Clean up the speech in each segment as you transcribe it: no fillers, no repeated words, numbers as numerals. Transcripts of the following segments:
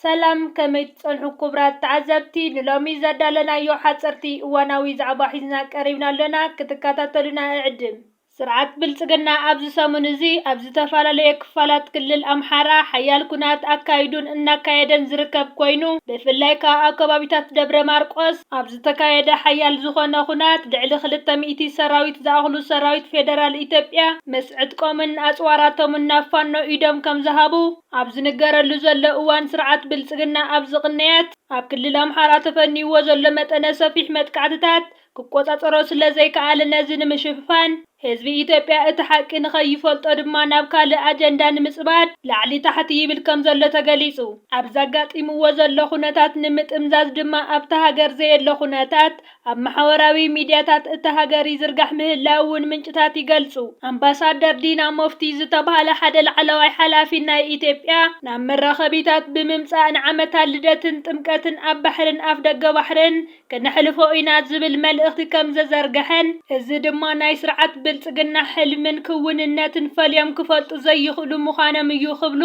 ሰላም ከመይ ትጸንሑ ክቡራት ተዓዘብቲ ንሎሚ ዘዳለናዮ ሓጸርቲ እዋናዊ ዛዕባ ሒዝና ቀሪብና ኣለና ክትከታተሉና ንዕድም። ስርዓት ብልጽግና ኣብዚ ሰሙን እዚ ኣብ ዝተፈላለየ ክፋላት ክልል ኣምሓራ ሓያል ኩናት ኣካይዱን እናካየደን ዝርከብ ኮይኑ ብፍላይ ከዓ ኣብ ከባቢታት ደብረ ማርቆስ ኣብ ዝተካየደ ሓያል ዝኾነ ኩናት ልዕሊ 200 ሰራዊት ዝኣኽሉ ሰራዊት ፌደራል ኢትዮጵያ ምስ ዕጥቆምን ኣጽዋራቶምን ናብ ፋኖ ኢዶም ከም ዝሃቡ ኣብ ዝንገረሉ ዘሎ እዋን ስርዓት ብልጽግና ኣብ ዝቕነያት ኣብ ክልል ኣምሓራ ተፈኒዎ ዘሎ መጠነ ሰፊሕ መጥቃዕትታት ክቆጻጸሮ ስለ ዘይከኣለ ነዚ ንምሽፍፋን ህዝቢ ኢትዮጵያ እቲ ሓቂ ንኸይፈልጦ ድማ ናብ ካልእ ኣጀንዳ ንምጽባድ ላዕሊ ታሕቲ ይብል ከም ዘሎ ተገሊጹ። ኣብ ዘጋጢምዎ ዘሎ ኩነታት ንምጥምዛዝ ድማ ኣብታ ሃገር ዘየለ ኩነታት ኣብ ማሕበራዊ ሚድያታት እቲ ሃገር ይዝርጋሕ ምህላው እውን ምንጭታት ይገልጹ። ኣምባሳደር ዲና ሙፍቲ ዝተባህለ ሓደ ላዕለዋይ ሓላፊ ናይ ኢትዮጵያ ናብ መራኸቢታት ብምምጻእ ንዓመታት ልደትን ጥምቀትን ኣብ ባሕርን ኣፍ ደገ ባሕርን ከነሕልፎ ኢና ዝብል መልእኽቲ ከም ዘዘርግሐን እዚ ድማ ናይ ስርዓት ብልጽግና ሕልምን ክውንነትን ፈልዮም ክፈልጡ ዘይኽእሉ ምዃኖም እዩ ክብሉ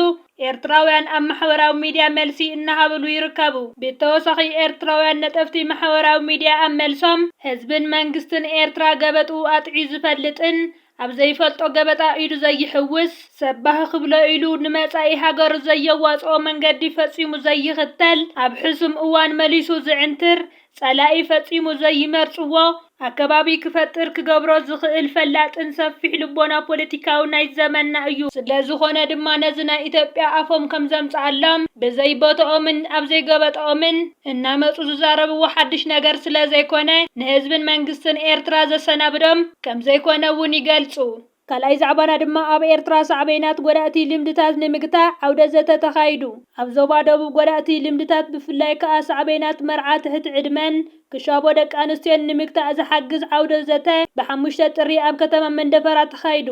ኤርትራውያን ኣብ ማሕበራዊ ሚድያ መልሲ እናሃበሉ ይርከቡ። ብተወሳኺ ኤርትራውያን ነጠፍቲ ማሕበራዊ ሚድያ ኣብ መልሶም ህዝብን መንግስትን ኤርትራ ገበጡ ኣጥዒ ዝፈልጥን ኣብ ዘይፈልጦ ገበጣ ኢሉ ዘይሕውስ ሰባህ ክብሎ ኢሉ ንመጻኢ ሃገር ዘየዋጽኦ መንገዲ ፈጺሙ ዘይኽተል ኣብ ሕሱም እዋን መሊሱ ዝዕንትር ጸላኢ ፈጺሙ ዘይመርጽዎ ኣከባቢ ክፈጥር ክገብሮ ዝኽእል ፈላጥን ሰፊሕ ልቦና ፖለቲካዊ ናይ ዘመንና እዩ። ስለዝኾነ ድማ ነዚ ናይ ኢትዮጵያ ኣፎም ከም ዘምጽኣሎም ብዘይቦትኦምን ኣብ ዘይገበጠኦምን እናመጹ ዝዛረብዎ ሓድሽ ነገር ስለ ዘይኮነ ንህዝብን መንግስትን ኤርትራ ዘሰናብዶም ከም ዘይኮነ እውን ይገልጹ። ካልኣይ ዛዕባና ድማ ኣብ ኤርትራ ሳዕቤናት ጎዳእቲ ልምድታት ንምግታዕ ዓውደ ዘተ ተኻይዱ። ኣብ ዞባ ደቡብ ጎዳእቲ ልምድታት ብፍላይ ከዓ ሳዕቤናት መርዓ ትሕቲ ዕድመን ክሻቦ ደቂ ኣንስትዮን ንምግታዕ ዝሓግዝ ዓውደ ዘተ ብ5 ጥሪ ኣብ ከተማ መንደፈራ ተኻይዱ።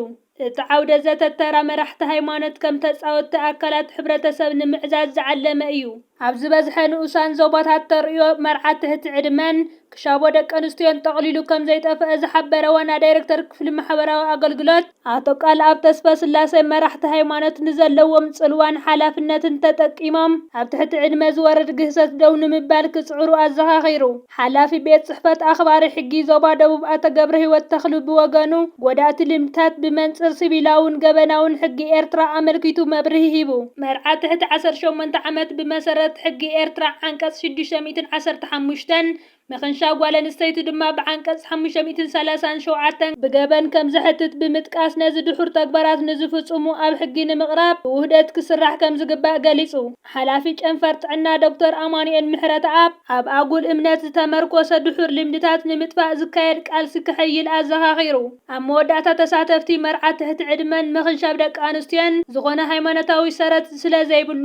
እቲ ዓውደ ዘተ ተራ መራሕቲ ሃይማኖት ከም ተጻወትቲ ኣካላት ሕብረተሰብ ንምዕዛዝ ዝዓለመ እዩ። ኣብ ዝበዝሐ ንኡሳን ዞባታት ተርእዮ መርዓ ትሕቲ ዕድመን ክሻቦ ደቂ ኣንስትዮን ጠቕሊሉ ከም ዘይጠፍአ ዝሓበረ ዋና ዳይሬክተር ክፍሊ ማሕበራዊ ኣገልግሎት ኣቶ ቃልኣብ ተስፋ ስላሴ መራሕቲ ሃይማኖት ንዘለዎም ጽልዋን ሓላፍነትን ተጠቂሞም ኣብ ትሕቲ ዕድመ ዝወርድ ግህሰት ደው ንምባል ክጽዕሩ ኣዘኻኺሩ። ሓላፊ ቤት ጽሕፈት ኣኽባሪ ሕጊ ዞባ ደቡብ ኣቶ ገብረ ህይወት ተኽሉ ብወገኑ ጎዳእቲ ልምድታት ብመንጽር ሲቪላውን ገበናውን ሕጊ ኤርትራ ኣመልኪቱ መብርሂ ሂቡ። መርዓ ትሕቲ 18 ዓመት ብመሰረት ሕጊ ኤርትራ ዓንቀጽ 615 መኸንሻ ጓል ኣንስተይቲ ድማ ብዓንቀጽ 537 ብገበን ከም ዝሕትት ብምጥቃስ ነዚ ድሑር ተግባራት ንዝፍጽሙ ኣብ ሕጊ ንምቕራብ ብውህደት ክስራሕ ከም ዝግባእ ገሊጹ። ሓላፊ ጨንፈር ጥዕና ዶክተር ኣማኑኤል ምሕረተኣብ ኣብ ኣጉል እምነት ዝተመርኮሰ ድሑር ልምድታት ንምጥፋእ ዝካየድ ቃልሲ ክሕይል ኣዘኻኺሩ። ኣብ መወዳእታ ተሳተፍቲ መርዓ ትሕቲ ዕድመን ምኽንሻብ ደቂ ኣንስትዮን ዝኾነ ሃይማኖታዊ ሰረት ስለ ዘይብሉ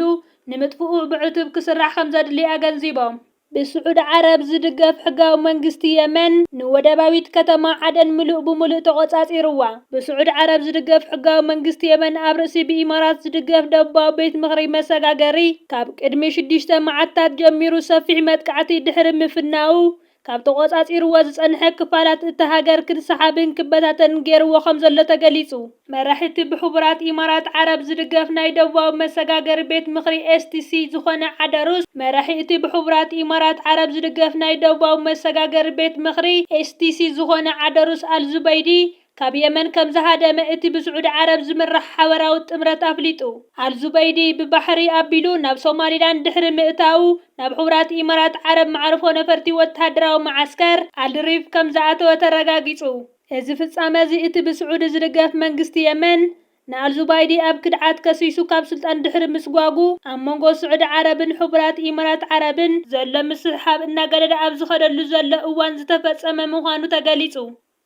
ንምጥፍኡ ብዕቱብ ክስራሕ ከም ዘድሊ ኣገንዚቦም። ብስዑድ ዓረብ ዝድገፍ ሕጋዊ መንግስቲ የመን ንወደባዊት ከተማ ዓደን ምሉእ ብምሉእ ተቆጻጺርዋ። ብስዑድ ዓረብ ዝድገፍ ሕጋዊ መንግስቲ የመን ኣብ ርእሲ ብኢማራት ዝድገፍ ደባዊ ቤት ምኽሪ መሰጋገሪ ካብ ቅድሚ 6 መዓልታት ጀሚሩ ሰፊሕ መጥቃዕቲ ድሕሪ ምፍናው ካብ ተቆጻጺርዎ ዝጸንሐ ክፋላት እቲ ሃገር ክስሓብን ክበታተን ገይርዎ ከም ዘሎ ተገሊጹ። መራሒቲ ብሕቡራት ኢማራት ዓረብ ዝድገፍ ናይ ደባዊ መሰጋገሪ ቤት ምኽሪ STC ዝኾነ ዓደሩስ መራሒቲ ብሕቡራት ኢማራት ዓረብ ዝድገፍ ናይ ደባዊ መሰጋገሪ ቤት ምኽሪ STC ዝኾነ ዓደሩስ አልዙበይዲ ካብ የመን ከም ዝሃደመ እቲ ብስዑድ ዓረብ ዝምራሕ ሓበራዊ ጥምረት ኣፍሊጡ። አልዙበይዲ ብባሕሪ ኣቢሉ ናብ ሶማሊላንድ ድሕሪ ምእታው ናብ ሕቡራት ኢማራት ዓረብ መዕርፎ ነፈርቲ ወተሃደራዊ ማዓስከር አልሪፍ ከም ዝኣተወ ተረጋጊጹ። እዚ ፍጻመ እዚ እቲ ብስዑድ ዝድገፍ መንግስቲ የመን ንአልዙባይዲ ኣብ ክድዓት ከሲሱ ካብ ስልጣን ድሕሪ ምስጓጉ ኣብ መንጎ ስዑድ ዓረብን ሕቡራት ኢማራት ዓረብን ዘሎ ምስሕሓብ እናገደደ ኣብ ዝኸደሉ ዘሎ እዋን ዝተፈጸመ ምዃኑ ተገሊጹ።